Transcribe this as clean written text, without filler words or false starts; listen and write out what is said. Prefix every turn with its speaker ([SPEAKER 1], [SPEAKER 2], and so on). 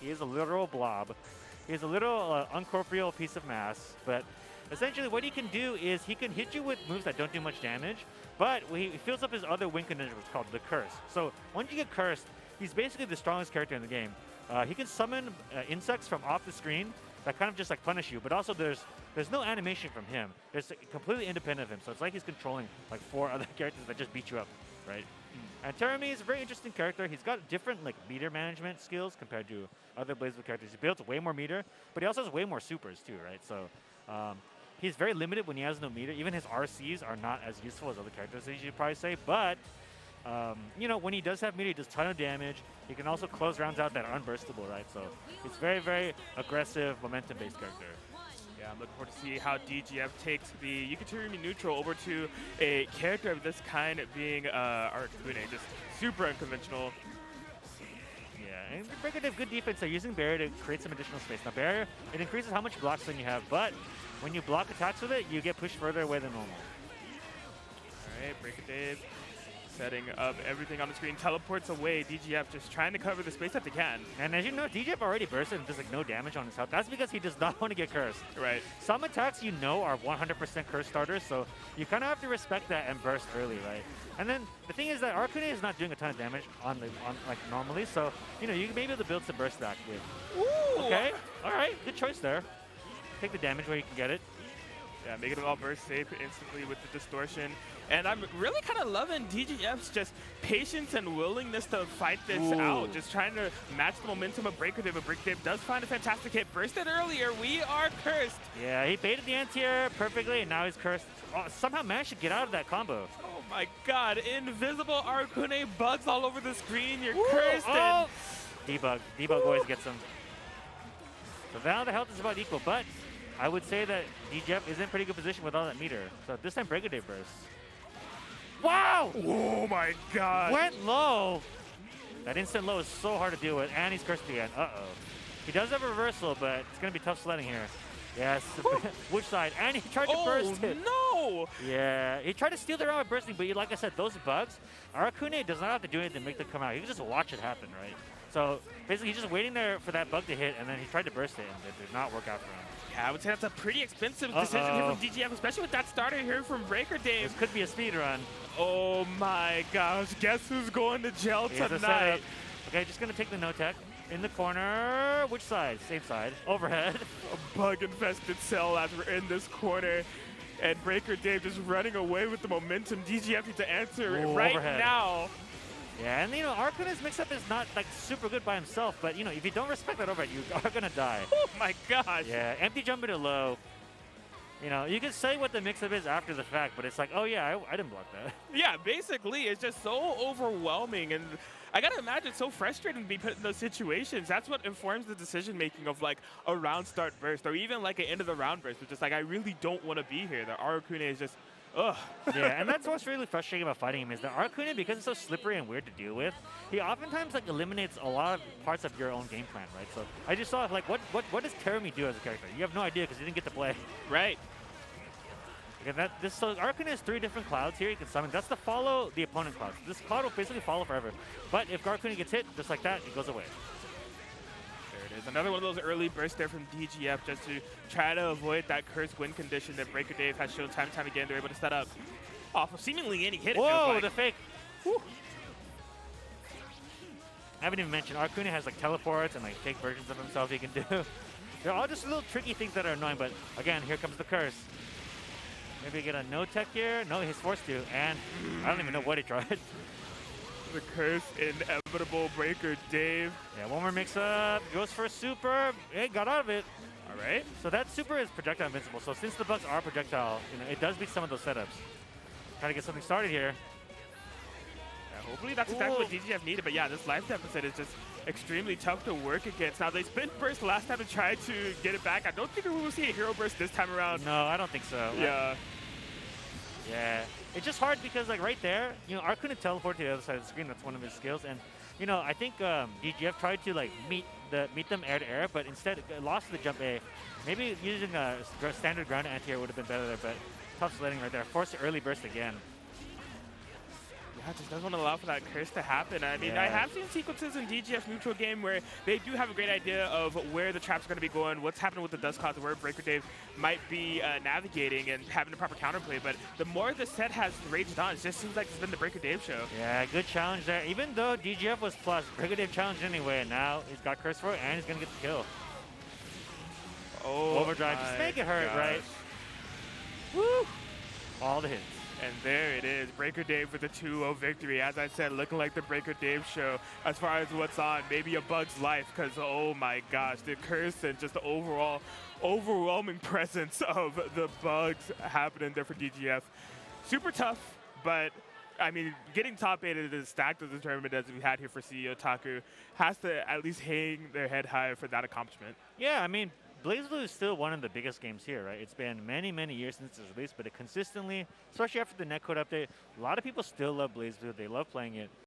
[SPEAKER 1] He is a literal blob. He is a little uncorporeal piece of mass, but essentially what he can do is he can hit you with moves that don't do much damage, but he fills up his other win condition, what's called the Curse. So once you get cursed, he's basically the strongest character in the game. He can summon insects from off the screen that kind of just like punish you, but also there's no animation from him. It's completely independent of him, so it's like he's controlling like 4 other characters that just beat you up, right? And Terumi is a very interesting character. He's got different like meter management skills compared to other BlazBlue characters. He builds way more meter, but he also has way more supers too, right? So he's very limited when he has no meter. Even his RCs are not as useful as other characters, as you'd probably say. But you know, when he does have meter, he does a ton of damage. He can also close rounds out that are unburstable, right? So he's very, very aggressive, momentum-based character.
[SPEAKER 2] Yeah, I'm looking forward to see how DGF takes the Yukiturumi neutral over to a character of this kind being Arcune, just super unconventional.
[SPEAKER 1] Yeah, and BRKRDAVE, good defense. They're using Barrier to create some additional space. Now, Barrier, it increases how much blocks you have, but when you block attacks with it, you get pushed further away than normal.
[SPEAKER 2] All right, BRKRDAVE setting up everything on the screen, teleports away. DGF just trying to cover the space that they can.
[SPEAKER 1] And as you know, DGF already bursted and does like no damage on his health. That's because he does not want to get cursed.
[SPEAKER 2] Right.
[SPEAKER 1] Some attacks you know are 100% curse starters, so you kind of have to respect that and burst early, right? And then the thing is that Arcune is not doing a ton of damage on like normally, so you know you may be able to build some burst back with.
[SPEAKER 2] Ooh.
[SPEAKER 1] Okay, all right, good choice there. Take the damage where you can get it.
[SPEAKER 2] Yeah, making it all burst safe instantly with the distortion. And I'm really kind of loving DGF's just patience and willingness to fight this out. Just trying to match the momentum of BRKRDAVE, but BRKRDAVE does find a fantastic hit. Bursted earlier, we are cursed.
[SPEAKER 1] Yeah, he baited the anti-air perfectly, and now he's cursed. Oh, somehow managed to get out of that combo.
[SPEAKER 2] Oh my god, invisible Arcune bugs all over the screen. You're cursed.
[SPEAKER 1] Oh. Debug always gets him. So now the health is about equal, but I would say that DGF is in pretty good position with all that meter. So this time BRKRDAVE bursts. Wow!
[SPEAKER 2] Oh my god.
[SPEAKER 1] Went low. That instant low is so hard to deal with, and he's cursed again. Uh-oh. He does have a reversal, but it's going to be tough sledding here. Yes. Which side? And he tried to burst it.
[SPEAKER 2] No!
[SPEAKER 1] Yeah, he tried to steal the round with bursting, but like I said, those bugs, Arcune does not have to do anything to make them come out. He can just watch it happen, right? So basically, he's just waiting there for that bug to hit, and then he tried to burst it, and it did not work out for him.
[SPEAKER 2] Yeah, I would say that's a pretty expensive decision here from DGF, especially with that starter here from BRKRDAVE.
[SPEAKER 1] This could be a speed run.
[SPEAKER 2] Oh my gosh, guess who's going to jail tonight?
[SPEAKER 1] Okay, just going to take the no-tech. In the corner, which side? Same side. Overhead.
[SPEAKER 2] A bug-infested cell as we're in this corner. And BRKRDAVE just running away with the momentum. DGF needs to answer right
[SPEAKER 1] overhead.
[SPEAKER 2] now.
[SPEAKER 1] Yeah, and you know, Arcune's mix-up is not like super good by himself, but you know, if you don't respect that overhead, you are gonna die.
[SPEAKER 2] Oh my gosh.
[SPEAKER 1] Yeah, empty jump into low. You know, you can say what the mix-up is after the fact, but it's like, oh yeah, I didn't block that.
[SPEAKER 2] Yeah, basically, it's just so overwhelming, and I gotta imagine it's so frustrating to be put in those situations. That's what informs the decision-making of like a round start burst, or even like an end of the round burst, which is like, I really don't want to be here. The Arcune is just, ugh.
[SPEAKER 1] Yeah, and that's what's really frustrating about fighting him is that Arcune, because it's so slippery and weird to deal with, he oftentimes like eliminates a lot of parts of your own game plan, right? So I just saw like, what does Terumi do as a character? You have no idea because you didn't get to play.
[SPEAKER 2] Right.
[SPEAKER 1] Okay, so Arcune has 3 different clouds here you can summon. That's to follow the opponent clouds. This cloud will basically follow forever. But if Arcune gets hit, just like that, it goes away.
[SPEAKER 2] There it is. Another one of those early bursts there from DGF just to try to avoid that cursed win condition that BRKRDAVE has shown time and time again. They're able to set up off of seemingly any hit.
[SPEAKER 1] Whoa,
[SPEAKER 2] like.
[SPEAKER 1] the fake. Whew. I haven't even mentioned Arcune has like teleports and like fake versions of himself he can do. They're all just little tricky things that are annoying, but again, here comes the curse. Maybe get a no-tech here. No, he's forced to, and I don't even know what he tried.
[SPEAKER 2] The curse, inevitable BRKRDAVE.
[SPEAKER 1] Yeah, one more mix-up. Goes for a super. Hey, got out of it.
[SPEAKER 2] All right.
[SPEAKER 1] So that super is projectile invincible. So since the bugs are projectile, you know, it does beat some of those setups. Trying to get something started here.
[SPEAKER 2] Yeah, hopefully that's exactly what DGF needed. But yeah, this life deficit is just extremely tough to work against. Now, they spent burst last time to try to get it back. I don't think we will see a hero burst this time around.
[SPEAKER 1] No, I don't think so.
[SPEAKER 2] Yeah.
[SPEAKER 1] Yeah. It's just hard because, like, right there, you know, Arc couldn't teleport to the other side of the screen. That's one of his skills. And, you know, I think DGF tried to, like, meet them air to air, but instead lost the jump A. Maybe using a standard ground anti-air would have been better there, but tough sledding right there. Forced the early burst again.
[SPEAKER 2] just doesn't want to allow for that curse to happen. I mean, I have seen sequences in DGF neutral game where they do have a great idea of where the traps are going to be going, what's happening with the Dust Clouds, where BRKRDAVE might be navigating and having the proper counterplay. But the more the set has raged on, it just seems like it's been the BRKRDAVE show.
[SPEAKER 1] Yeah, good challenge there. Even though DGF was plus, BRKRDAVE challenged anyway, and now he's got curse for it, and he's going to get the kill.
[SPEAKER 2] Oh,
[SPEAKER 1] Overdrive, just make it hurt, right? Woo! All the hits.
[SPEAKER 2] And there it is, BRKRDAVE with a 2-0 victory. As I said, looking like the BRKRDAVE show as far as what's on. Maybe a bug's life, because oh my gosh, the curse and just the overall overwhelming presence of the bugs happening there for DGF. Super tough, but I mean, getting top 8 is as stacked as a tournament as we had here for CEOTaku has to at least hang their head high for that accomplishment.
[SPEAKER 1] Yeah, I mean, BlazBlue is still one of the biggest games here, right? It's been many, many years since its release, but it consistently, especially after the netcode update, a lot of people still love BlazBlue. They love playing it.